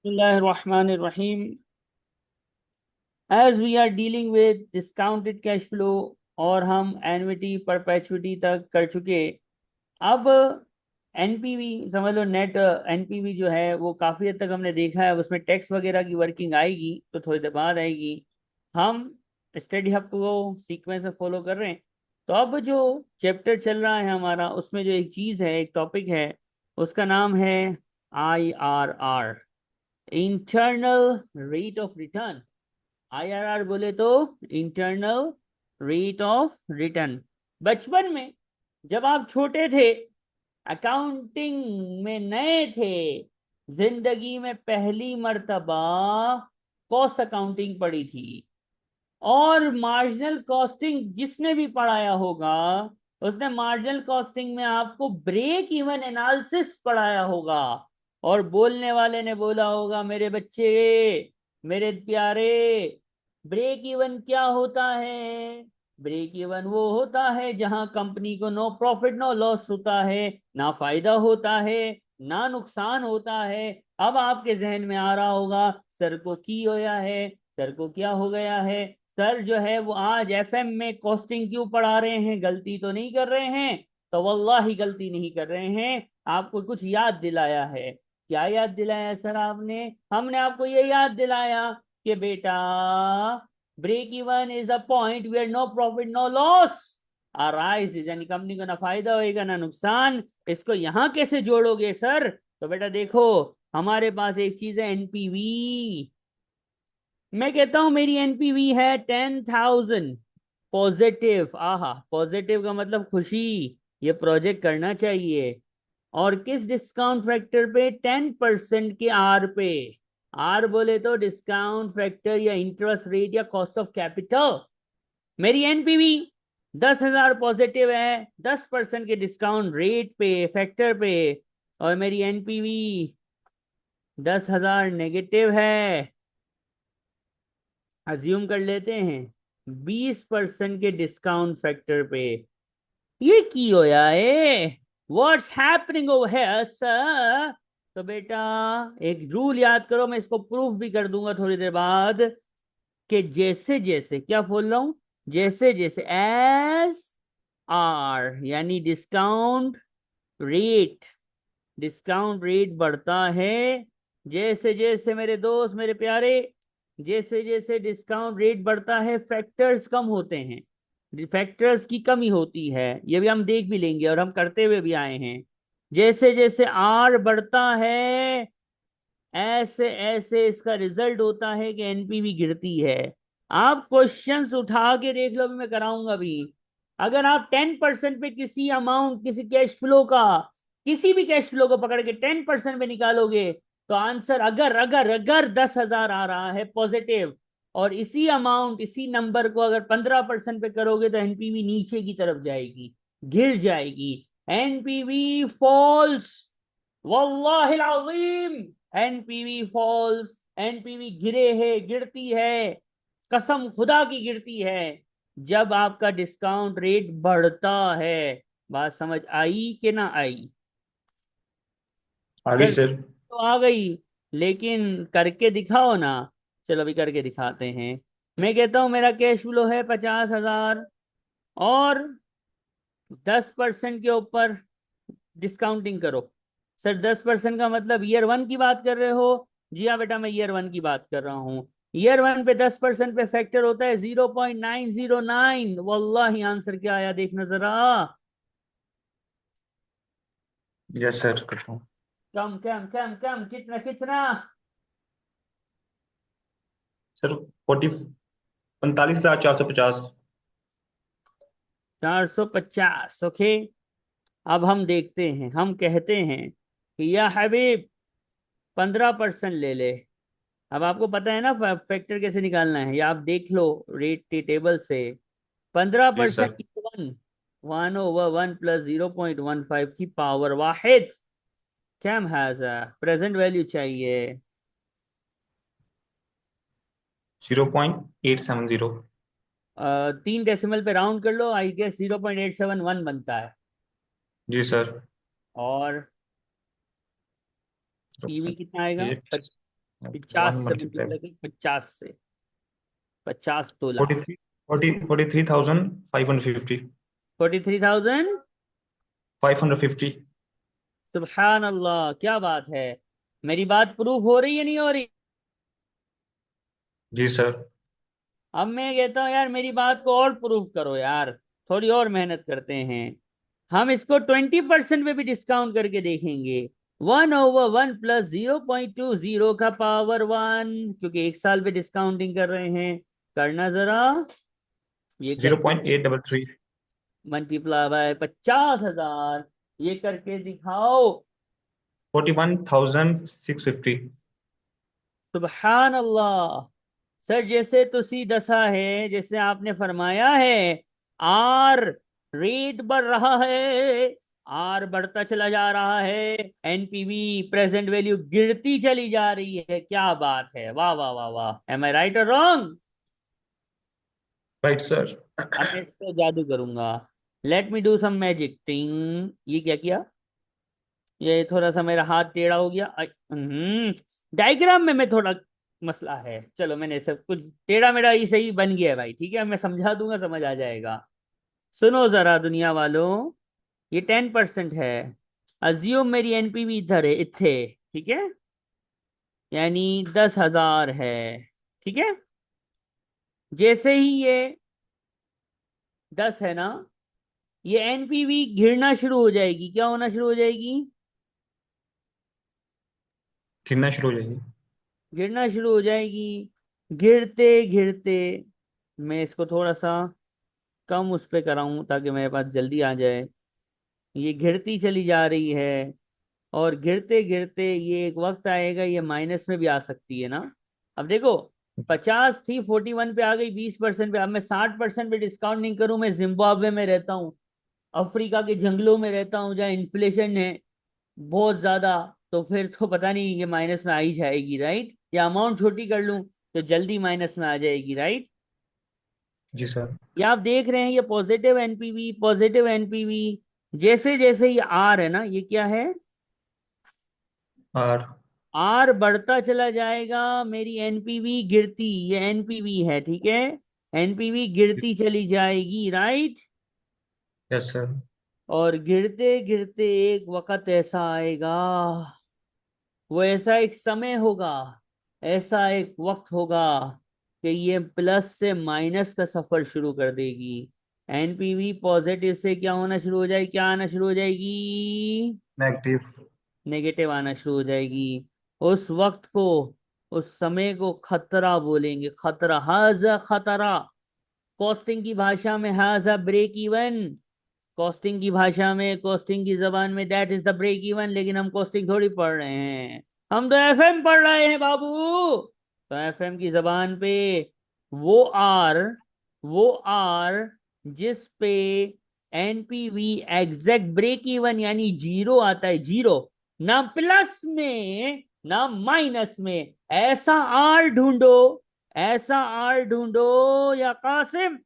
Bismillahirrahmanirrahim. As we are dealing with discounted cash flow और हम एनविटी perpetuity तक कर चुके। अब एनपीवी समझ लो, नेट एनपीवी जो है वो काफ़ी हद तक हमने देखा है। उसमें टैक्स वगैरह की वर्किंग आएगी तो थोड़ी देर बाद आएगी। हम स्टडी हब को सीक्वेंस में फॉलो कर रहे हैं। तो अब जो चैप्टर चल रहा है हमारा, उसमें जो एक चीज़ है, एक टॉपिक है, उसका नाम है IRR, internal rate of return. IRR बोले तो इंटरनल रेट ऑफ रिटर्न। बचपन में जब आप छोटे थे, अकाउंटिंग में नए थे, जिंदगी में पहली मर्तबा कॉस्ट अकाउंटिंग पढ़ी थी। और मार्जिनल कॉस्टिंग जिसने भी पढ़ाया होगा, उसने मार्जिनल कॉस्टिंग में आपको ब्रेक इवन एनालिसिस पढ़ाया होगा। और बोलने वाले ने बोला होगा, मेरे बच्चे, मेरे प्यारे, ब्रेक इवन क्या होता है? ब्रेक इवन वो होता है जहां कंपनी को नो प्रॉफिट नो लॉस होता है, ना फायदा होता है, ना नुकसान होता है। अब आपके जहन में आ रहा होगा, सर को की होया है, सर को क्या हो गया है? सर जो है वो आज एफएम में कॉस्टिंग क्यों पढ़ा रहे हैं? गलती तो नहीं कर रहे हैं? तो वल्लाही गलती नहीं कर रहे हैं। आपको कुछ याद दिलाया है। क्या याद दिलाया सर आपने? हमने आपको ये याद दिलाया कि बेटा, break even is a point where no profit no loss arise, यानी कंपनी को ना फायदा होएगा ना नुकसान। इसको यहां कैसे जोड़ोगे सर? तो बेटा देखो, हमारे पास एक चीज है एनपीवी। मैं कहता हूं मेरी एनपीवी है 10,000 पॉजिटिव। आहा, पॉजिटिव का मतलब खुशी। ये प्रोजेक्ट करना चाहिए। और किस डिस्काउंट फैक्टर पे? 10% के आर पे। आर बोले तो डिस्काउंट फैक्टर या इंटरेस्ट रेट या कॉस्ट ऑफ कैपिटल। मेरी एनपीवी 10,000 पॉजिटिव है 10% के डिस्काउंट रेट पे, फैक्टर पे। और मेरी एनपीवी 10,000 नेगेटिव है, अज्यूम कर लेते हैं, 20% के डिस्काउंट फैक्टर पे। ये की होया है? What's happening over here sir? तो बेटा, एक रूल याद करो, मैं इसको प्रूफ भी कर दूंगा थोड़ी देर बाद। कि जैसे जैसे, क्या बोल रहा हूं, जैसे जैसे एज आर यानी रेट डिस्काउंट रेट बढ़ता है, जैसे जैसे मेरे दोस्त, मेरे प्यारे, जैसे जैसे डिस्काउंट रेट बढ़ता है, फैक्टर्स कम होते हैं, फैक्टर्स की कमी होती है। ये भी हम देख भी लेंगे और हम करते हुए भी आए हैं। जैसे जैसे आर बढ़ता है, ऐसे ऐसे इसका रिजल्ट होता है कि एनपीवी गिरती है। आप क्वेश्चंस उठा के देख लो, भी मैं कराऊंगा भी। अगर आप 10% पे किसी अमाउंट, किसी कैश फ्लो का, किसी भी कैश फ्लो को पकड़ के 10% पे निकालोगे, तो आंसर अगर अगर अगर 10,000 आ रहा है पॉजिटिव, और इसी अमाउंट, इसी नंबर को अगर 15% पे करोगे, तो एनपीवी नीचे की तरफ जाएगी, गिर जाएगी। एनपीवी फॉल्स, वल्लाहिल अज़ीम, एनपीवी फॉल्स। एनपीवी गिरे है, गिरती है, कसम खुदा की गिरती है, जब आपका डिस्काउंट रेट बढ़ता है। बात समझ आई कि ना आई? आगे सर सर। तो आ गई, लेकिन करके दिखाओ ना। चलो अभी करके दिखाते हैं। मैं कहता हूं मेरा कैश फ्लो है 50,000, और 10% के ऊपर डिस्काउंटिंग करो। सर 10% का मतलब ईयर वन की बात कर रहे हो? जी हाँ बेटा, मैं ईयर वन की बात कर रहा हूँ। ईयर वन पे 10% पे फैक्टर होता है 0.909। वल्लाही आंसर क्या आया देखना जरा। यस सर, करता हूँ। कम कम कम कम, कितना कितना? सर 45,450। 450। ओके। अब हम देखते हैं, हम कहते हैं कि या हबीब 15% ले ले। अब आपको पता है ना फैक्टर कैसे निकालना है, या आप देख लो रेट टेबल से। पंद्रह जी परसेंट सर। वन, 1/1 प्लस 0.15 की पावर वाहिद। कैम हैजा, प्रेजेंट वैल्यू चाहिए। 0.870। 3 डेसिमल पे राउंड कर लो, आई गेस 0.871 बनता है। जी सर। और पीवी कितना आएगा? 50 1 से multiplied मल्टीप्लाई कर, 50 से, 50 तोला, 43 43,550 43,000। 550। सुभान अल्लाह, क्या बात है। मेरी बात प्रूफ हो रही है नहीं हो रही? जी सर। अब मैं कहता हूँ यार मेरी बात को और प्रूफ करो यार, थोड़ी और मेहनत करते हैं। हम इसको 20% पे भी डिस्काउंट करके देखेंगे। 1/1 + 0.20 का पावर 1, क्योंकि एक साल पे डिस्काउंटिंग कर रहे हैं। करना जरा, ये जीरो करके point eight double three multiply by 50,000, ये करके दिखाओ। 41,650। सुभान अल्लाह। सर जैसे तुसी दसा है, जैसे आपने फरमाया है, आर रेट बढ़ रहा है, आर बढ़ता चला जा रहा है, एनपीवी प्रेजेंट वैल्यू गिरती चली जा रही है। क्या बात है, वाह वाह वाह वाह। एम आई राइट और रॉन्ग? Right sir. अब मैं इस पे जादू करूंगा। Let me do some magic thing. ये क्या किया? ये थोड़ा सा मेरा हाथ टेढ़ा हो गया। डायग्राम में मैं थोड़ा मसला है। चलो मैंने सब कुछ टेढ़ा मेढ़ा ही सही बन गया है भाई, ठीक है, मैं समझा दूंगा, समझ आ जाएगा। सुनो जरा दुनिया वालों, ये 10% है। अज्यूम मेरी एनपीवी इधर है, इथे, ठीक है, यानी 10,000 है, ठीक है। जैसे ही ये 10 है ना, ये एनपीवी गिरना शुरू हो जाएगी। क्या होना शुरू हो जाएगी? गिरना शुरू हो जाएगी। गिरना शुरू हो जाएगी। गिरते गिरते, मैं इसको थोड़ा सा कम उस पे कराऊं ताकि मेरे पास जल्दी आ जाए। ये गिरती चली जा रही है, और गिरते गिरते ये एक वक्त आएगा ये माइनस में भी आ सकती है ना। अब देखो, 50 थी, 41 पे आ गई, 20% पे। अब मैं 60% पे डिस्काउंट नहीं करूं, मैं जिम्बाब्वे में रहता हूँ, अफ्रीका के जंगलों में रहता हूँ, जहाँ इन्फ्लेशन है बहुत ज्यादा, तो फिर तो पता नहीं ये माइनस में आ ही जाएगी, राइट? या अमाउंट छोटी कर लूं तो जल्दी माइनस में आ जाएगी, राइट? जी सर। ये आप देख रहे हैं, ये पॉजिटिव एनपीवी, पॉजिटिव एनपीवी। जैसे जैसे ये आर है ना, ये क्या है? आर। आर बढ़ता चला जाएगा, मेरी एनपीवी गिरती, ये एनपीवी है, ठीक है, एनपीवी गिरती चली जाएगी, राइट? Yes sir. और गिरते गिरते एक वक्त ऐसा आएगा, वो ऐसा एक समय होगा, ऐसा एक वक्त होगा कि ये प्लस से माइनस का सफर शुरू कर देगी। एनपीवी पॉजिटिव से क्या होना शुरू हो जाएगी, क्या आना शुरू हो जाएगी? नेगेटिव। नेगेटिव आना शुरू हो जाएगी। उस वक्त को, उस समय को खतरा बोलेंगे, खतरा, हाजा खतरा। कॉस्टिंग की भाषा में हाजा ब्रेक इवन। कॉस्टिंग की भाषा में, कॉस्टिंग की जबान में that is the break even. लेकिन हम कॉस्टिंग थोड़ी पढ़ रहे हैं, हम तो एफएम पढ़ रहे हैं बाबू। तो एफएम की जबान पे वो आर, वो आर जिस पे एनपीवी एग्जैक्ट ब्रेक इवन यानी जीरो आता है, जीरो, ना प्लस में ना माइनस में, ऐसा आर ढूंढो, ऐसा आर ढूंढो या कासिम,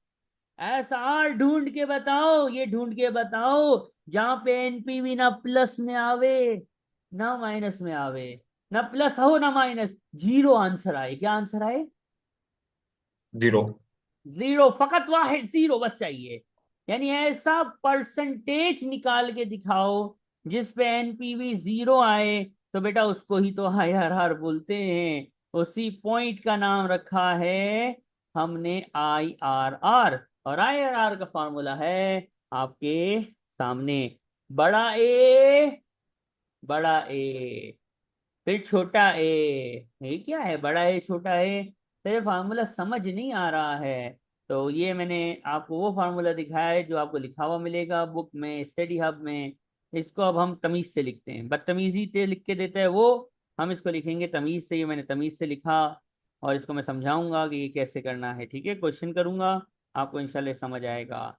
ऐसा आर ढूंढ के बताओ, ये ढूंढ के बताओ जहां पे एनपीवी ना प्लस में आवे ना माइनस में आवे, ना प्लस हो ना माइनस, जीरो आंसर आए। क्या आंसर आए? जीरो। जीरो, फकत वाहिद जीरो बस चाहिए। यानी ऐसा परसेंटेज निकाल के दिखाओ जिस पे एनपीवी जीरो आए, तो बेटा उसको ही तो आईआरआर बोलते हैं। उसी पॉइंट का नाम रखा है हमने आईआरआर। और आईआरआर का फॉर्मूला है आपके सामने, बड़ा ए, बड़ा ए, फिर छोटा ए। ये क्या है, बड़ा ए छोटा ए? तेरे फार्मूला समझ नहीं आ रहा है, तो ये मैंने आपको वो फार्मूला दिखाया है जो आपको लिखा हुआ मिलेगा बुक में, स्टडी हब में। इसको अब हम तमीज से लिखते हैं, बदतमीजी से लिख के देता है वो, हम इसको लिखेंगे तमीज से। ये मैंने तमीज से लिखा, और इसको मैं समझाऊंगा कि ये कैसे करना है, ठीक है, क्वेश्चन करूंगा, आपको इंशाल्लाह समझ आएगा।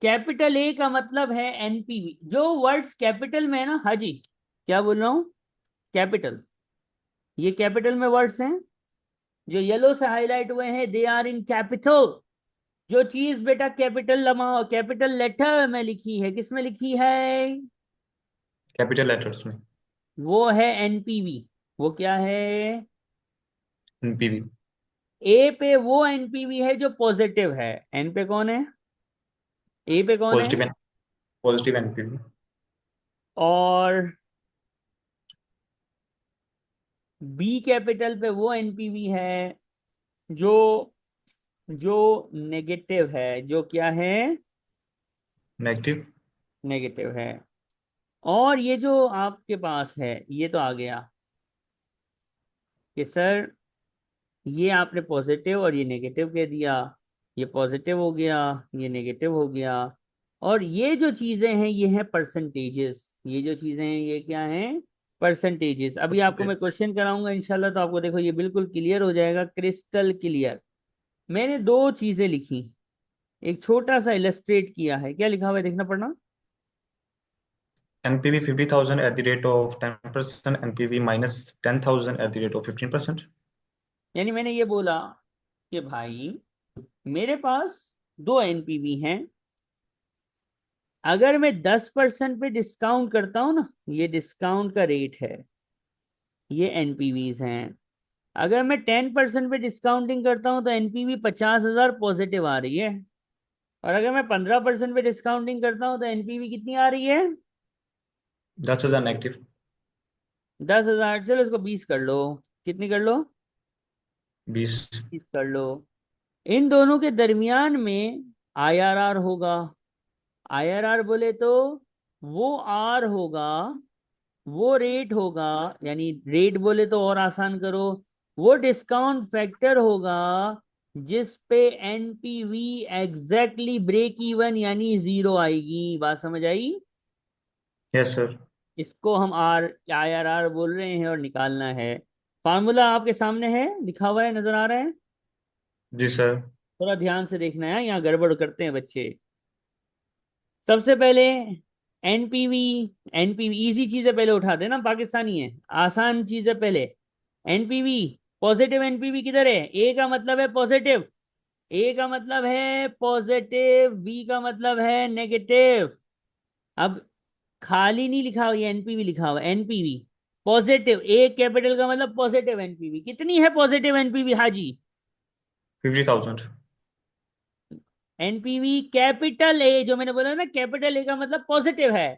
कैपिटल ए का मतलब है एनपीवी। जो वर्ड्स कैपिटल में है ना, हाजी, क्या बोल रहा हूँ, कैपिटल, ये कैपिटल में वर्ड्स हैं, जो येलो से हाईलाइट हुए हैं दे आर इन कैपिटल। जो चीज बेटा कैपिटल लमा, कैपिटल लेटर में लिखी है, किस में लिखी है? कैपिटल लेटर्स में। वो है एनपीवी। वो क्या है? एनपीवी। ए पे वो एनपीवी है जो पॉजिटिव है। एन पे कौन है? ए पे कौन है? Positive N positive NPV. और बी कैपिटल पे वो एनपीवी है जो जो नेगेटिव है। जो क्या है? नेगेटिव। नेगेटिव है। और ये जो आपके पास है, ये तो आ गया कि सर ये आपने पॉजिटिव और ये नेगेटिव कह दिया। ये पॉजिटिव हो गया, ये नेगेटिव हो गया। और ये जो चीजें हैं ये हैं परसेंटेजेस। ये जो चीजें हैं ये क्या हैं? परसेंटेजेस। अभी आपको मैं क्वेश्चन कराऊंगा इंशाल्लाह, तो आपको देखो ये बिल्कुल क्लियर हो जाएगा, क्रिस्टल क्लियर। मैंने दो चीजें लिखी, एक छोटा सा इलस्ट्रेट किया है। क्या लिखा हुआ है देखना पड़ना। NPV 50,000 at the rate of 10%, NPV minus 10,000 at the rate of 15%। यानी मैंने ये बोला कि भाई मेरे पास दो एनपीवी हैं। अगर मैं 10% पे डिस्काउंट करता हूं ना, ये डिस्काउंट का रेट है, ये एनपीवीज हैं। अगर मैं 10% पे डिस्काउंटिंग करता हूं तो एनपीवी 50,000 पॉजिटिव आ रही है। और अगर मैं 15% पे डिस्काउंटिंग करता हूं तो एनपीवी कितनी आ रही है? 10,000 नेगेटिव। 10,000। चलो इसको 20 कर लो। कितनी कर लो? 20। 20 कर लो। इन दोनों के दरमियान में आईआरआर होगा। आईआरआर बोले तो वो आर होगा, वो रेट होगा। यानी रेट बोले तो और आसान करो, वो डिस्काउंट फैक्टर होगा जिस पे एनपीवी एग्जैक्टली ब्रेक इवन यानी जीरो आएगी। बात समझ आई? Yes sir. इसको हम आर आईआरआर बोल रहे हैं और निकालना है। फार्मूला आपके सामने है, लिखा हुआ है, नजर आ रहा है? जी सर। थोड़ा ध्यान से देखना है, यहाँ गड़बड़ करते हैं बच्चे। सबसे पहले एनपीवी। एनपीवी इजी चीजें पहले उठाते हैं ना, पाकिस्तानी है, आसान चीजें पहले। एनपीवी, पॉजिटिव एनपीवी किधर है? ए का मतलब है पॉजिटिव, ए का मतलब है पॉजिटिव, बी का मतलब है नेगेटिव। अब खाली नहीं लिखा हुआ, ये एनपीवी लिखा हुआ, एनपीवी पॉजिटिव। ए कैपिटल का मतलब पॉजिटिव एनपीवी। कितनी है positive NPV Haji? 50,000। NPV capital A, जो मैंने बोला ना कैपिटल ए का मतलब पॉजिटिव है।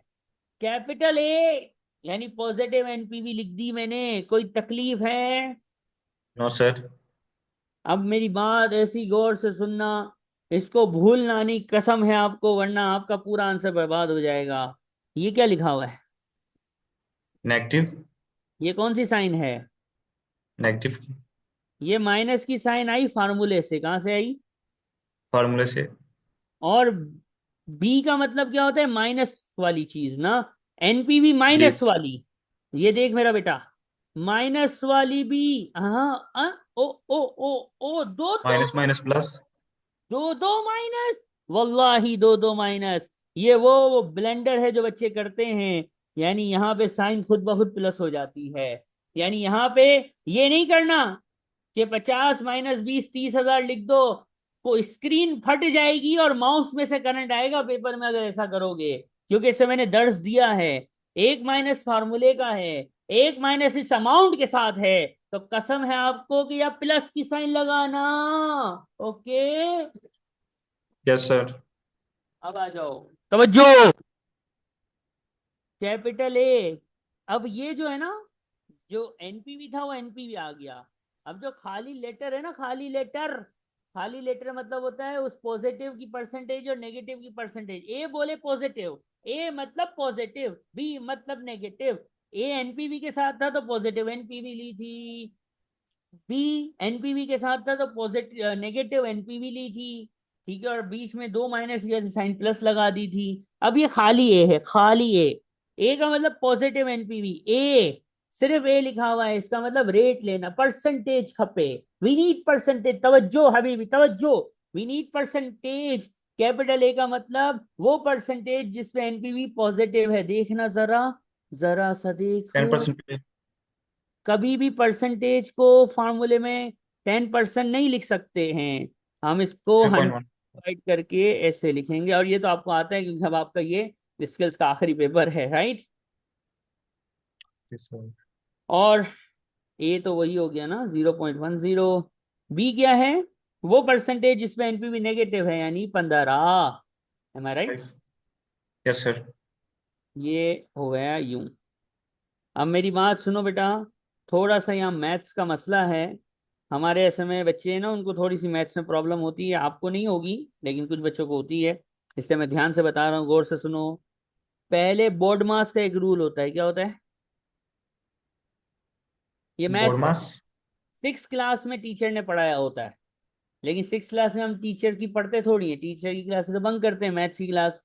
कैपिटल ए यानी पॉजिटिव एनपीवी लिख दी मैंने। कोई तकलीफ है? No sir. अब मेरी बात ऐसी गौर से सुनना, इसको भूलना नहीं, कसम है आपको, वरना आपका पूरा आंसर बर्बाद हो जाएगा। ये क्या लिखा हुआ है? नेगेटिव। ये कौन सी साइन है? नेगेटिव की ये माइनस की साइन आई फार्मूले से। कहां से आई? फार्मूले से। और बी का मतलब क्या होता है? माइनस वाली चीज ना, एनपीवी जी। माइनस वाली। ये देख मेरा बेटा, माइनस वाली बी। हाँ ओ ओ ओ ओ, दो दो माइनस माइनस प्लस। दो दो माइनस, वल्लाही दो दो माइनस। ये वो ब्लेंडर है जो बच्चे करते हैं। यानी यहाँ पे साइन खुद ब खुद प्लस हो जाती है। यानी यहाँ पे ये नहीं करना कि 50 - 20 30,000 लिख दो, को स्क्रीन फट जाएगी और माउस में से करंट आएगा पेपर में अगर ऐसा करोगे। क्योंकि इसमें मैंने दर्ज दिया है, एक माइनस फार्मूले का है, एक माइनस इस अमाउंट के साथ है। तो कसम है आपको कि आप प्लस की साइन लगाना। Okay, yes sir. अब आ जाओ, तवज्जो। Capital A. अब ये जो है ना, जो एनपीवी था वो एनपीवी आ गया। अब जो खाली लेटर है ना, खाली लेटर, खाली लेटर मतलब होता है उस पॉजिटिव की परसेंटेज और नेगेटिव की परसेंटेज। ए बोले पॉजिटिव, ए मतलब पॉजिटिव, बी मतलब नेगेटिव। ए एनपीवी के साथ था तो पॉजिटिव एनपीवी ली थी, बी एनपीवी के साथ था तो पॉजिटिव नेगेटिव एनपीवी ली थी। ठीक है, और बीच में दो माइनस की वजह से साइन प्लस लगा दी थी। अब ये खाली ए है, खाली ए। ए का मतलब पॉजिटिव एनपीवी। ए सिर्फ ए लिखा हुआ है, इसका मतलब रेट लेना, परसेंटेज खपे। वी नीड परसेंटेज, तवज्जो हबीबी तवज्जो, we need percentage. Capital A का मतलब वो परसेंटेज जिसमें एनपीवी पॉजिटिव है। देखना जरा, जरा सा देखो। 10%। कभी भी परसेंटेज को फॉर्मूले में 10% नहीं लिख सकते हैं, हम इसको 100 3.1। डिवाइड करके ऐसे लिखेंगे। और ये तो आपको आता है क्योंकि अब आपका ये स्किल्स का आखिरी पेपर है, राइट? Yes sir. और ए तो वही हो गया ना 0.10। बी क्या है? वो परसेंटेज जिसमें एनपीवी नेगेटिव है, यानी 15। M I right? Yes sir. ये हो गया यूं। अब मेरी बात सुनो बेटा, थोड़ा सा यहाँ मैथ्स का मसला है। हमारे ऐसे में बच्चे हैं ना, उनको थोड़ी सी मैथ्स में प्रॉब्लम होती है, आपको नहीं होगी लेकिन कुछ बच्चों को होती है, इसलिए मैं ध्यान से बता रहा हूँ, गौर से सुनो। पहले बोर्ड मास का एक रूल होता है, क्या होता है? ये बोर्ड मैथ्स है। मास। 6 क्लास में टीचर ने पढ़ाया होता है, लेकिन 6 क्लास में हम टीचर की पढ़ते थोड़ी है, टीचर की क्लास तो बंक करते हैं मैथ्स की क्लास।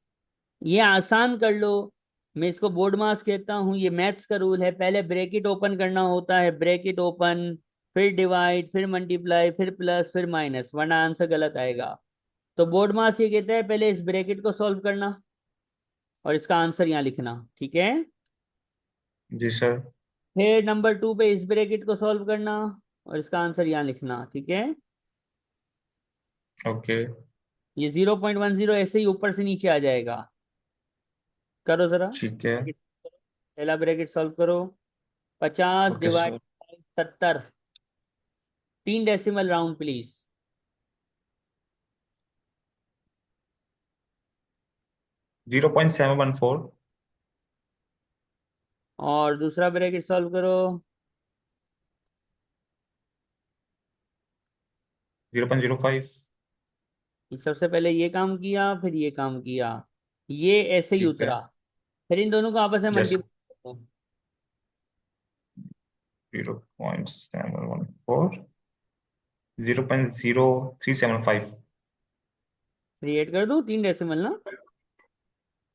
ये आसान कर लो, मैं इसको बोर्ड मास कहता हूँ। ये मैथ्स का रूल है, पहले ब्रैकेट ओपन करना होता है, ब्रैकेट ओपन, फिर डिवाइड, फिर मल्टीप्लाई, फिर प्लस, फिर माइनस, वरना आंसर गलत आएगा। तो बोर्ड मास ये कहता है पहले इस ब्रैकेट को सॉल्व करना और इसका आंसर यहाँ लिखना, ठीक है? जी सर। फिर नंबर 2 पे इस ब्रैकेट को सॉल्व करना और इसका आंसर यहाँ लिखना, ठीक है? ओके। ये 0.10 ऐसे ही ऊपर से नीचे आ जाएगा। करो जरा ठीक है। ब्रैकेट, पहला ब्रैकेट सॉल्व करो। 50 okay divide sir. 70, 3 decimal round please. 0.714। और दूसरा ब्रैकेट सॉल्व करो। 0.05। सबसे पहले ये काम किया, फिर ये काम किया, ये ऐसे ही ठीक है। उतरा। फिर इन दोनों को आपस में यस। मल्टीप्लाई करो। 0.714। 0.0375। क्रिएट कर दूं 3 डेसिमल ना,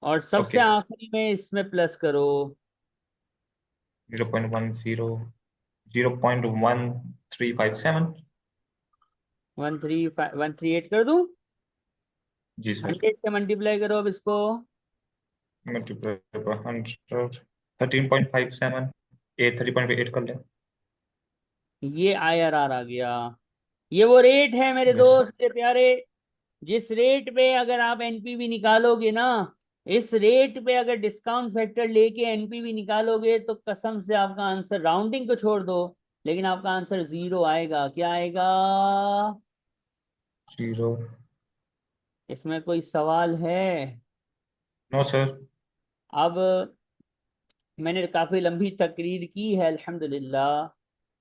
और सबसे ओके। आखिरी में इसमें प्लस करो। 0.10। 0.1357। 138 कर दूं। जी सर। 100 से मल्टीप्लाई करो अब इसको। Multiply by 100। 13.57। 3.8 कर लें। ये आईआरआर आ गया। ये वो रेट है मेरे यस। दोस्त के प्यारे, जिस रेट पे अगर आप एनपीवी निकालोगे ना, इस रेट पे अगर डिस्काउंट फैक्टर लेके एनपीवी निकालोगे तो कसम से आपका आंसर, राउंडिंग को छोड़ दो, लेकिन आपका आंसर 0 आएगा। क्या आएगा? 0। इसमें कोई सवाल है? No sir. अब मैंने काफी लंबी तकरीर की है अल्हम्दुलिल्लाह।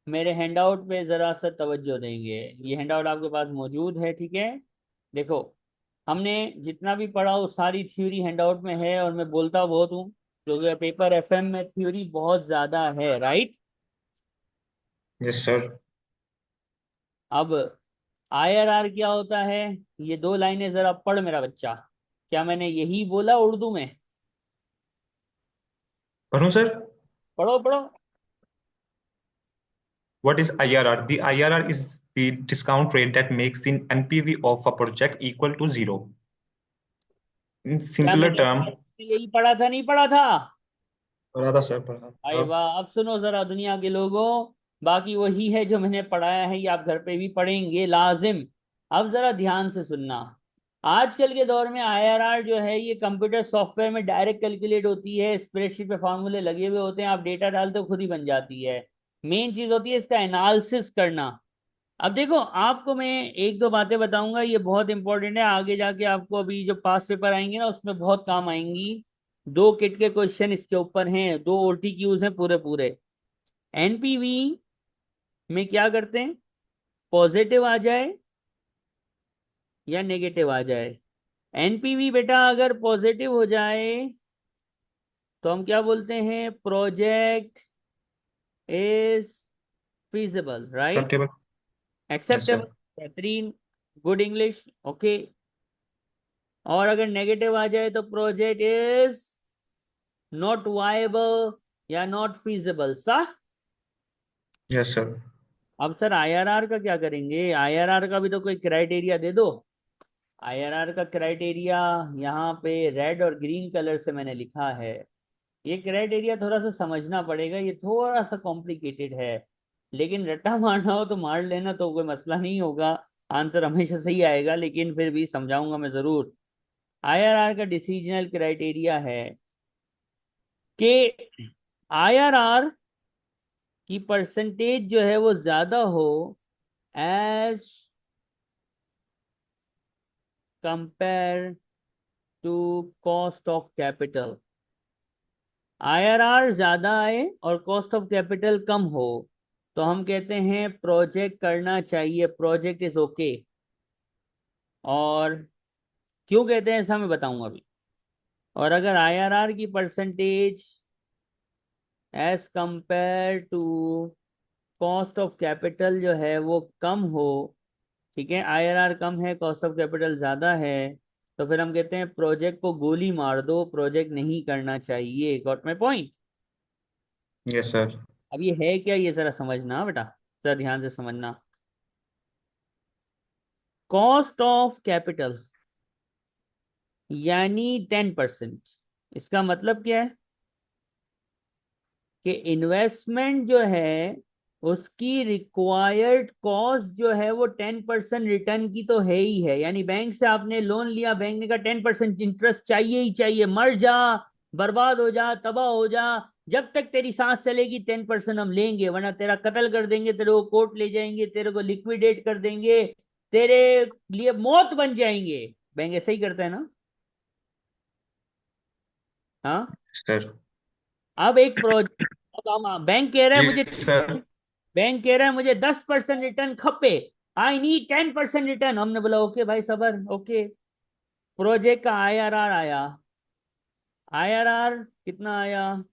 मेरे हैंडआउट पे जरा सा तवज्जो देंगे। ये हैंडआउट आपके पास मौजूद है, ठीक है? देखो, हमने जितना भी पढ़ा वो सारी थ्योरी हैंडआउट में है, और मैं बोलता बहुत हूँ क्योंकि पेपर एफएम में थ्योरी बहुत ज्यादा है, राइट? Yes sir. अब आईआरआर क्या होता है, ये 2 लाइनें जरा पढ़ मेरा बच्चा। क्या मैंने यही बोला उर्दू में? पढ़ूं सर? पढ़ो पढ़ो। What is IRR? The IRR is the discount rate that makes the NPV of a project equal to zero. In क्या simpler मैंने term, मैथ्स में यही पढ़ा था, नहीं पढ़ा था? पढ़ा था सर, पढ़ा अरे था। वाह, अब सुनो जरा दुनिया के लोगों, बाकी वही है जो मैंने पढ़ाया है, ये आप घर पे भी पढ़ेंगे लाजिम। अब जरा ध्यान से सुनना। आजकल के दौर में आईआरआर जो है ये कंप्यूटर सॉफ्टवेयर में डायरेक्ट कैलकुलेट होती है, स्प्रेडशीट पे फॉर्मूले लगे हुए होते हैं, आप डेटा डालते हो खुद ही बन जाती है। मेन चीज होती है इसका एनालिसिस करना। अब देखो, आपको मैं एक दो बातें बताऊंगा, ये बहुत इंपॉर्टेंट है, आगे जाके आपको अभी जो पास पेपर आएंगे ना उसमें बहुत काम आएंगी। 2 किट के क्वेश्चन इसके ऊपर हैं, 2 ओटीक्यूज हैं पूरे पूरे। एनपीवी में क्या करते हैं, पॉजिटिव आ जाए या नेगेटिव आ जाए। एनपीवी बेटा अगर पॉजिटिव हो जाए तो हम क्या बोलते हैं, project is feasible, right? Acceptable? Yes acceptable, sir. बेहतरीन, गुड इंग्लिश, ओके। और अगर नेगेटिव आ जाए तो प्रोजेक्ट इज नॉट वायबल या नॉट फीजिबल, सही? Yes sir. अब सर आईआरआर का क्या करेंगे? आईआरआर का भी तो कोई क्राइटेरिया दे दो। आईआरआर का क्राइटेरिया यहाँ पे रेड और ग्रीन कलर से मैंने लिखा है। ये क्राइटेरिया थोड़ा सा समझना पड़ेगा, ये थोड़ा सा कॉम्प्लिकेटेड है, लेकिन रट्टा मारना हो तो मार लेना, तो कोई मसला नहीं होगा, आंसर हमेशा सही आएगा, लेकिन फिर भी समझाऊंगा मैं जरूर। आईआरआर का डिसीजनल क्राइटेरिया है कि आईआरआर की परसेंटेज जो है वो ज्यादा हो as compare to cost of capital, IRR ज्यादा आए और कॉस्ट ऑफ कैपिटल कम हो, तो हम कहते हैं प्रोजेक्ट करना चाहिए, प्रोजेक्ट इज ओके। और क्यों कहते हैं ऐसा मैं बताऊंगा अभी। और अगर आईआरआर की percentage as compare to cost of capital जो है वो कम हो, ठीक है, आईआरआर कम है, कॉस्ट ऑफ कैपिटल ज्यादा है, तो फिर हम कहते हैं प्रोजेक्ट को गोली मार दो, प्रोजेक्ट नहीं करना चाहिए। Got my point. Yes sir. अब ये है क्या, ये जरा समझना बेटा, जरा ध्यान से समझना। कॉस्ट ऑफ कैपिटल यानी 10%, इसका मतलब क्या है कि इन्वेस्टमेंट जो है उसकी रिक्वायर्ड कॉस्ट जो है वो 10% रिटर्न की तो है ही है। यानी बैंक से आपने लोन लिया, बैंक ने कहा 10% इंटरेस्ट चाहिए ही चाहिए, मर जा, बर्बाद हो जा, तबाह हो जा, जब तक तेरी सांस चलेगी 10% हम लेंगे, वरना तेरा कत्ल कर देंगे, तेरे को कोर्ट ले जाएंगे, तेरे को लिक्विडेट कर देंगे, तेरे लिए मौत बन जाएंगे। बैंक ऐसा ही करता है ना। हाँ। सर। अब एक प्रोजेक्ट, अब हम बैंक कह रहा है जी मुझे, सर। बैंक कह रहा है मुझे 10% रिटर्न खपे, आई नीड 10% रिटर्न। हमने बोला ओके भाई सबर, ओके। प्रोजेक्ट का आईआरआर आया, आईआरआर कितना आया,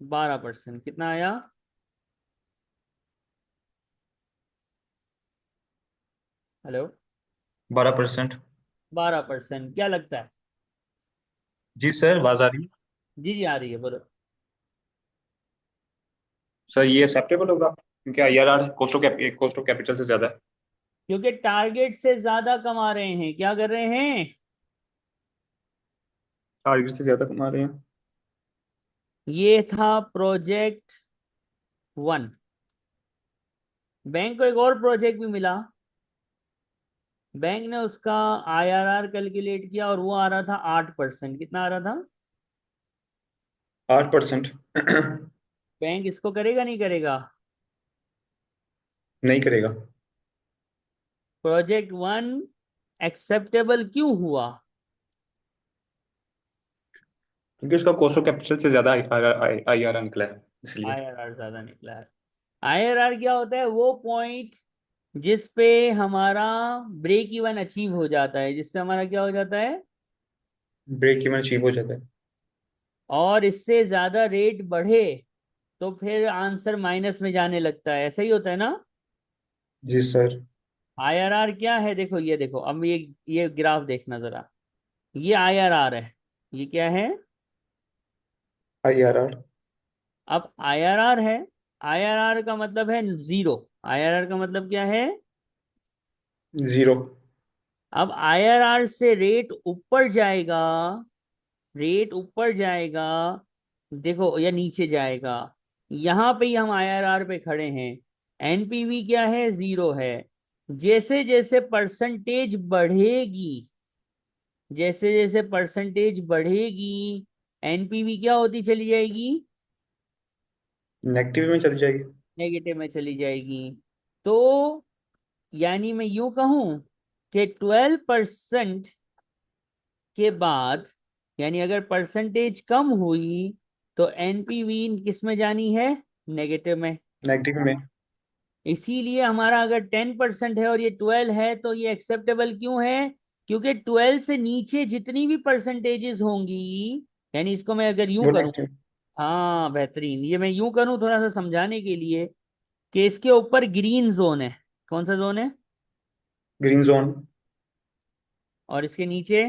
12%। कितना आया? हेलो। 12%। 12%, क्या लगता है? जी सर, आवाज आ रही है? जी जी आ रही है, बोलो। सर ये एक्सेप्टेबल होगा क्योंकि आईआरआर कॉस्ट ऑफ कैपिटल से ज्यादा है। क्योंकि टारगेट से ज्यादा कमा रहे हैं, क्या कर रहे हैं? टारगेट से ज्यादा कमा रहे हैं। ये था प्रोजेक्ट 1। बैंक को एक और प्रोजेक्ट भी मिला, बैंक ने उसका आईआरआर कैलकुलेट किया और वो आ रहा था 8%। कितना आ रहा था? 8%। बैंक इसको करेगा नहीं करेगा? नहीं करेगा। प्रोजेक्ट 1 एक्सेप्टेबल क्यों हुआ? क्योंकि उसका कॉस्ट ऑफ कैपिटल से ज्यादा आईआरआर निकला है इसलिए। आईआरआर ज्यादा निकला है। आईआरआर क्या होता है? वो पॉइंट जिस पे हमारा ब्रेक इवन अचीव हो जाता है, जिससे हमारा क्या हो जाता है, ब्रेक इवन अचीव हो जाता है। और इससे ज्यादा रेट बढ़े तो फिर आंसर माइनस में जाने लगता है। ऐसा ही होता है ना। जी सर। आईआरआर क्या है, देखो ये देखो, अब ये ग्राफ देखना जरा, ये आईआरआर है, ये क्या है? आईआरआर। अब आईआरआर है, आईआरआर का मतलब है जीरो, आईआरआर का मतलब क्या है? जीरो। अब आईआरआर से रेट ऊपर जाएगा, रेट ऊपर जाएगा, देखो, या नीचे जाएगा, यहां पे ही हम आईआरआर पे खड़े हैं। एनपीवी क्या है? जीरो है। जैसे जैसे परसेंटेज बढ़ेगी, जैसे जैसे परसेंटेज बढ़ेगी, एनपीवी क्या होती चली जाएगी? नेगेटिव में चली जाएगी। नेगेटिव में चली जाएगी। तो यानी मैं यूं कहूं कि 12% के बाद, यानी अगर परसेंटेज कम हुई तो एनपीवी किस में जानी है? नेगेटिव में। नेगेटिव में। इसीलिए हमारा अगर 10% है और ये 12 है तो ये एक्सेप्टेबल क्यों है? क्योंकि 12 से नीचे जितनी भी परसेंटेजेस होंगी, यानी इसको मैं अगर यूं वो करूं, नेगेटिव। हाँ बेहतरीन, ये मैं यूं करूं थोड़ा सा समझाने के लिए, कि इसके ऊपर ग्रीन जोन है। कौन सा जोन है? Green zone. और इसके नीचे?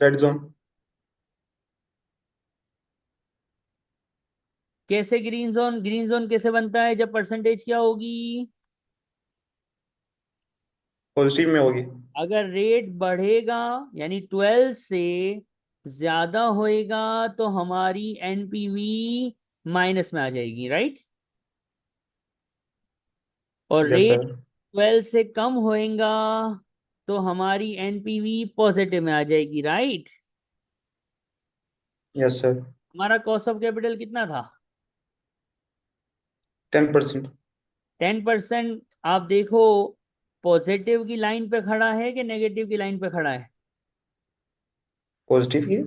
Red zone. कैसे ग्रीन जोन? ग्रीन जोन कैसे बनता है जब परसेंटेज क्या होगी? पॉजिटिव में होगी। अगर रेट बढ़ेगा, यानी 12 से ज्यादा होएगा, तो हमारी एनपीवी माइनस में आ जाएगी, राइट। और यस रेट सर। 12 से कम होएगा तो हमारी एनपीवी पॉजिटिव में आ जाएगी, राइट। Yes sir. हमारा कॉस्ट ऑफ कैपिटल कितना था? 10%। 10% आप देखो पॉजिटिव की लाइन पे खड़ा है कि नेगेटिव की लाइन पे खड़ा है? पॉजिटिव की।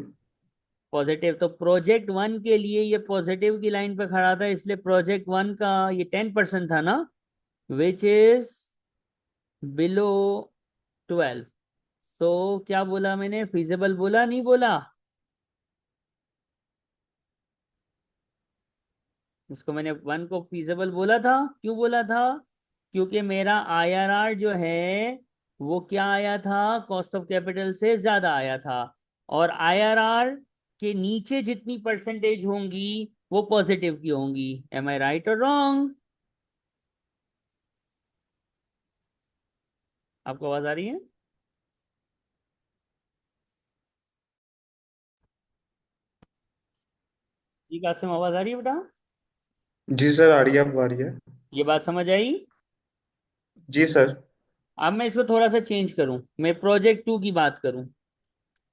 पॉजिटिव, तो प्रोजेक्ट वन के लिए ये पॉजिटिव की लाइन पे खड़ा था, इसलिए प्रोजेक्ट वन का ये 10% था ना, विच इज बिलो 12। तो क्या बोला मैंने, फिजिबल बोला नहीं बोला? इसको मैंने वन को फिजिबल बोला था। क्यों बोला था? क्योंकि मेरा आईआरआर जो है वो क्या आया था, कॉस्ट ऑफ कैपिटल से ज्यादा आया था। और आईआरआर के नीचे जितनी परसेंटेज होंगी वो पॉजिटिव की होंगी। एम आई राइट और रॉन्ग? आपको आवाज आ रही है? जी कासिम, आवाज आ रही है बेटा? जी सर, आ रही है, अब आ रही है। ये बात समझ आई? जी सर। अब मैं इसको थोड़ा सा चेंज करूं, मैं प्रोजेक्ट टू की बात करूं।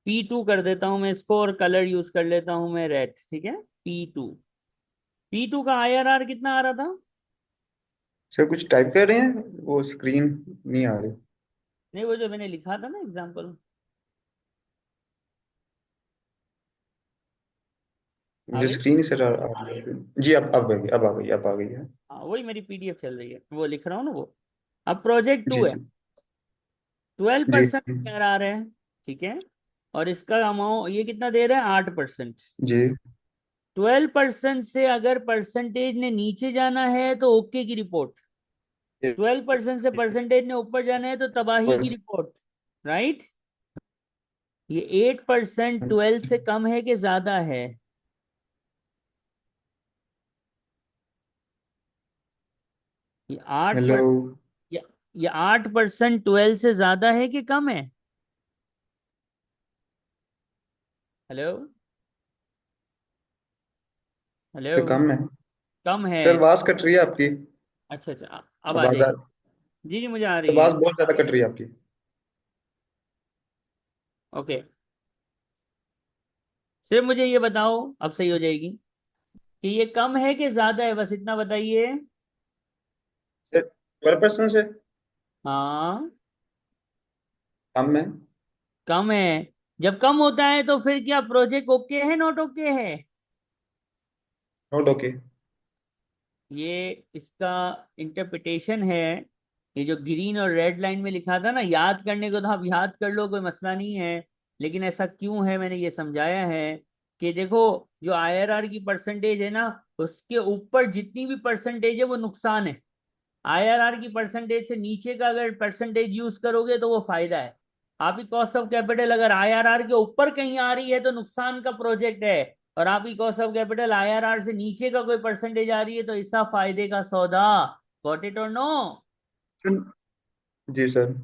P2 कर देता हूं मैं इसको, और कलर यूज कर लेता हूं मैं रेड, ठीक है। P2, P2 का आईआरआर कितना आ रहा था? सर कुछ टाइप कर रहे हैं, वो स्क्रीन नहीं आ रही। नहीं, वो जो मैंने लिखा था ना एग्जाम्पल। आ मुझे गई? स्क्रीन ही सर आ रही है। जी, अब आ गई, अब आ गई, अब आ गई है। हाँ, वही मेरी पीडीएफ चल रही है, वो लिख रहा हूँ ना वो। अब प्रोजेक्ट जी टू है, जी। 12% जी आईआरआर है, ठीक है। और इसका अमाउंट ये कितना दे रहा है, 8%। जी। 12% से अगर परसेंटेज ने नीचे जाना है तो ओके की रिपोर्ट, 12% से परसेंटेज ने ऊपर जाना है तो तबाही की रिपोर्ट, राइट। ये 8% 12 से कम है कि ज्यादा है? ये आठ हेलो। पर ये, ये 8% 12 से ज्यादा है कि कम है? हेलो? हेलो? तो कम है। कम है? सर आवाज कट रही है आपकी। अच्छा अच्छा, अब आ आवाज जाएगी। जी जी, मुझे आ रही है। आवाज बहुत ज्यादा कट रही है आपकी। ओके, सिर्फ मुझे ये बताओ, अब सही हो जाएगी, कि ये कम है कि ज्यादा है, बस इतना बताइए। सर 12% से हाँ, कम है। कम है। जब कम होता है तो फिर क्या प्रोजेक्ट ओके है, नॉट ओके है? Note okay. ये इसका इंटरप्रिटेशन है। ये जो ग्रीन और रेड लाइन में लिखा था ना, याद करने को तो आप याद कर लो, कोई मसला नहीं है। लेकिन ऐसा क्यों है, मैंने ये समझाया है कि देखो, जो आईआरआर की परसेंटेज है ना, उसके ऊपर जितनी भी परसेंटेज है वो नुकसान है। आईआरआर की परसेंटेज से नीचे का अगर परसेंटेज यूज करोगे तो वो फायदा है। आपकी कॉस्ट ऑफ कैपिटल अगर आईआरआर के ऊपर कहीं आ रही है तो नुकसान का प्रोजेक्ट है। और आपकी कॉस्ट ऑफ कैपिटल आईआरआर से नीचे का कोई परसेंटेज आ रही है तो इसका फायदे का सौदा। गॉट इट और नो? जी सर।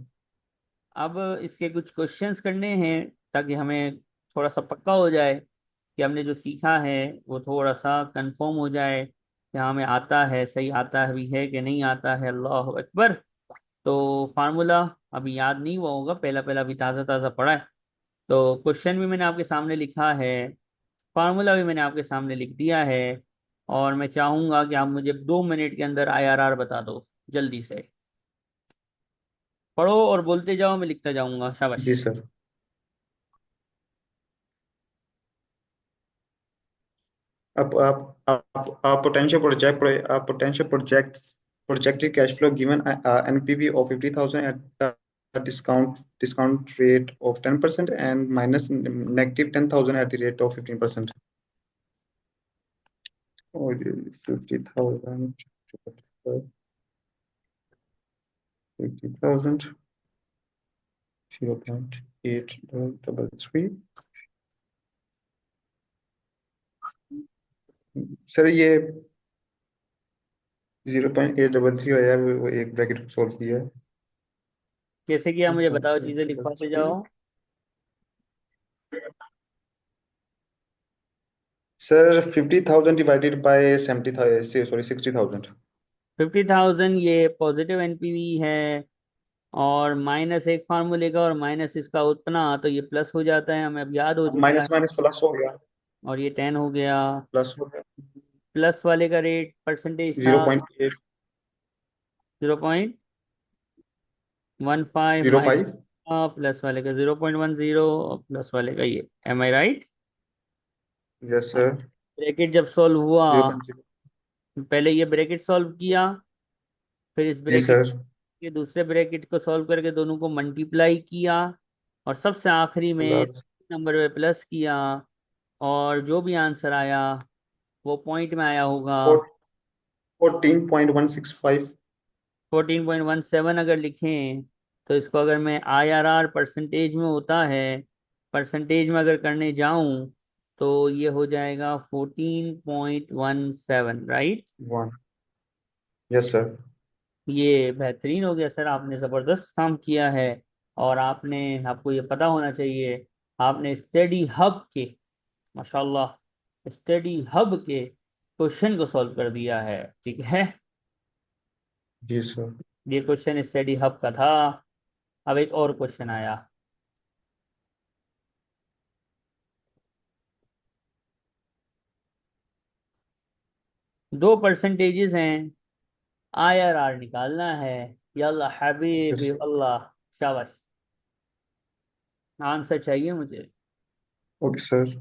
अब इसके कुछ क्वेश्चंस करने हैं, ताकि हमें थोड़ा सा पक्का हो जाए कि हमने जो सीखा है वो थोड़ा सा कंफर्म हो जाए कि हमें आता है, सही आता है भी है कि नहीं आता है। अल्लाह अकबर। तो फार्मूला अभी याद नहीं हुआ होगा, पहला पहला अभी ताज़ा ताज़ा पढ़ा है। तो क्वेश्चन भी मैंने आपके सामने लिखा है, फार्मूला भी मैंने आपके सामने लिख दिया है। और मैं चाहूंगा कि आप मुझे 2 मिनट के अंदर आईआरआर बता दो, जल्दी से। पढ़ो और बोलते जाओ, मैं लिखता जाऊंगा, शाबाश। जी सर। आप potential projected cash flow given NPV of 50,000 at a discount rate of 10% and minus negative 10,000 at the rate of 15%. Oh, 50,000, 50,000, 0.833। Sir ये 0.833 आया, वो एक ब्रैकेट सोल्व किया है। कैसे किया मुझे बताओ, चीजें लिखवाते 0.833। जाओ। Sir 50,000 divided by 70,000, sorry 60,000। 50,000 ये पॉजिटिव एनपीवी है, और माइनस एक फार्मूले का और माइनस इसका उतना, तो ये प्लस हो जाता है, हमें अब याद हो चुका है। माइनस माइनस प्लस हो गया। और ये 10 हो गया। प्लस हो गया। प्लस वाले का रेट परसेंटेज था 0.8 0.15 माइनस 05। प्लस वाले का 0.10 और प्लस वाले का ये, M I right? Yes sir. Bracket जब सॉल्व हुआ, 0.0। पहले ये ब्रैकेट सॉल्व किया, फिर इस जी ब्रैकेट सर। के दूसरे ब्रैकेट को सॉल्व करके दोनों को मल्टीप्लाई किया, और सबसे आखिरी में प्लस नंबर पे प्लस किया, और जो भी आंसर आया वो पॉइंट में आया होगा। 14.165। 14.17 अगर लिखें तो इसको अगर मैं IRR परसेंटेज में होता है, परसेंटेज में अगर करने जाऊं तो ये हो जाएगा 14.17, राइट? 1। Yes sir. ये बेहतरीन हो गया सर, आपने ज़बरदस्त काम किया है। और आपने, आपको ये पता होना चाहिए, आपने स्टडी हब के, माशाल्लाह, स्टडी हब के क्वेश्चन को सॉल्व कर दिया है, ठीक है? जी सर। ये क्वेश्चन स्टडी हब का था। अब एक और क्वेश्चन आया। दो परसेंटेजेस हैं, IRR निकालना है। यल्ला हबीबी अल्लाह, शाबाश, आंसर चाहिए मुझे। Okay sir.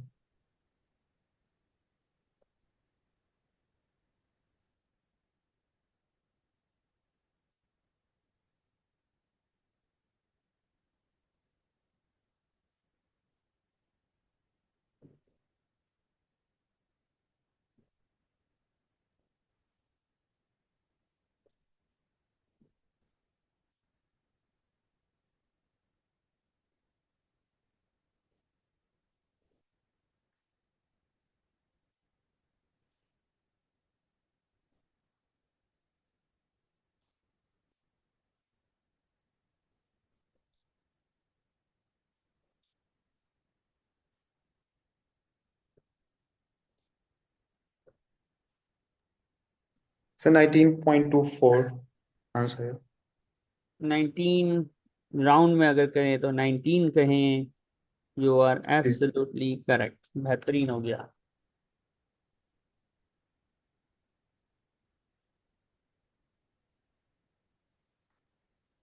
सर 19.24 आंसर है। 19 राउंड में अगर कहें तो 19 कहें। You R G. Absolutely correct, बेहतरीन हो गया।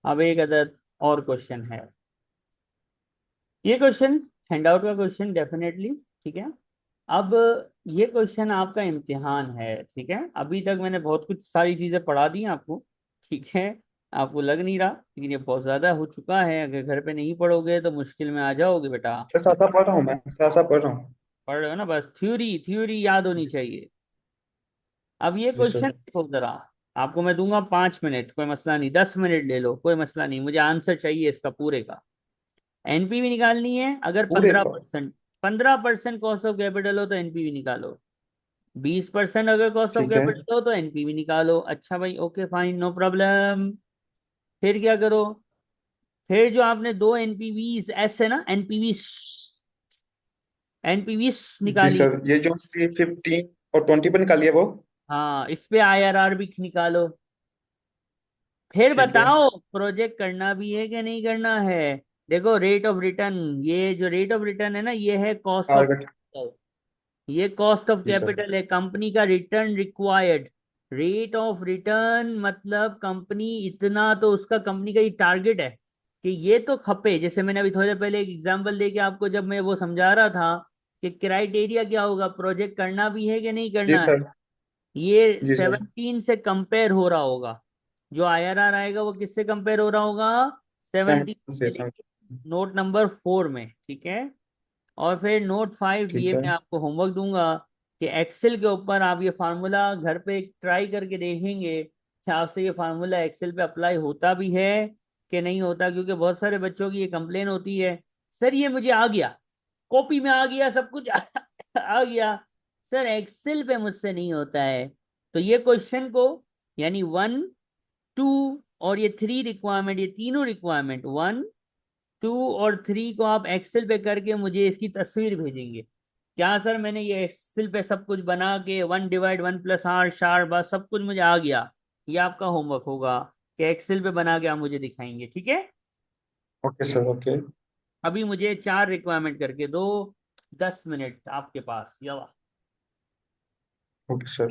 अब एक अदद और क्वेश्चन है। ये क्वेश्चन हैंडआउट का क्वेश्चन डेफिनेटली, ठीक है? अब ये क्वेश्चन आपका इम्तिहान है, ठीक है? अभी तक मैंने बहुत कुछ सारी चीजें पढ़ा दी हैं आपको, ठीक है? आपको लग नहीं रहा, लेकिन ये बहुत ज्यादा हो चुका है। अगर घर पे नहीं पढ़ोगे तो मुश्किल में आ जाओगे बेटा। सर साथ साथ पढ़ रहा हूँ मैं, साथ साथ पढ़ रहा हूँ। पढ़ रहे हो ना? बस थ्योरी थ्योरी याद होनी चाहिए। अब ये जी क्वेश्चन सर। देखो जरा, आपको मैं दूंगा 5 मिनट, कोई मसला नहीं, 10 मिनट ले लो, कोई मसला नहीं, मुझे आंसर चाहिए इसका पूरे का। एनपीवी निकालनी है, अगर पूरे पंद्रह का। परसेंट 15% कॉस्ट ऑफ कैपिटल हो तो एनपीवी निकालो। 20% अगर कॉस्ट ऑफ ठीक है। कैपिटल हो तो एनपीवी निकालो। अच्छा भाई, ओके फाइन, नो प्रॉब्लम। फिर क्या करो? फिर जो आपने दो एनपीवीज, ऐसे ना, एनपीवीज, एनपीवीज जी निकाली, सर, ये जो 15 और 20 पर निकालिए वो। हाँ, इस पे IRR भी निकालो। फिर ठीक है। बताओ प्रोजेक्ट करना भी है कि नहीं करना है। देखो रेट ऑफ रिटर्न, ये जो रेट ऑफ रिटर्न है ना, ये है कॉस्ट ऑफ, टारगेट। ये कॉस्ट ऑफ जी सर। कैपिटल है, कंपनी का return required. Rate of return मतलब कंपनी इतना तो उसका, कंपनी का ये टारगेट है कि ये तो खपे। जैसे मैंने अभी थोड़ी देर पहले एक एग्जांपल देके आपको जब मैं वो समझा रहा था कि क्राइटेरिया क्या होगा, प्रोजेक्ट करना भी है कि नहीं जी करना है। सर। ये जी सर। 17 से कंपेयर हो रहा होगा, जो IRR आएगा वो किससे कंपेयर हो रहा होगा? 17 से से। सर। नोट नंबर 4 में, ठीक है? और फिर नोट 5, ये ठीक है। मैं आपको होमवर्क दूंगा कि एक्सेल के ऊपर आप ये फार्मूला घर पे ट्राई करके देखेंगे कि आपसे ये फार्मूला एक्सेल पे अप्लाई होता भी है कि नहीं होता। क्योंकि बहुत सारे बच्चों की ये कंप्लेन होती है, सर ये मुझे आ गया, कॉपी में आ गया, सब कुछ आ गया, सर एक्सेल पे मुझसे नहीं होता है। तो ये क्वेश्चन को, यानी 1, 2 और ये 3 रिक्वायरमेंट, ये तीनों रिक्वायरमेंट 1, 2 और 3 को आप एक्सेल पे करके मुझे इसकी तस्वीर भेजेंगे। क्या सर मैंने ये एक्सेल पे सब कुछ बना के 1/1 + r शार बस सब कुछ मुझे आ गया? ये आपका होमवर्क होगा कि एक्सेल पे बना के आप मुझे दिखाएंगे, ठीक है? Okay sir. ओके। अभी मुझे 4 रिक्वायरमेंट करके दो, 10 मिनट आपके पास, यला। Okay, sir.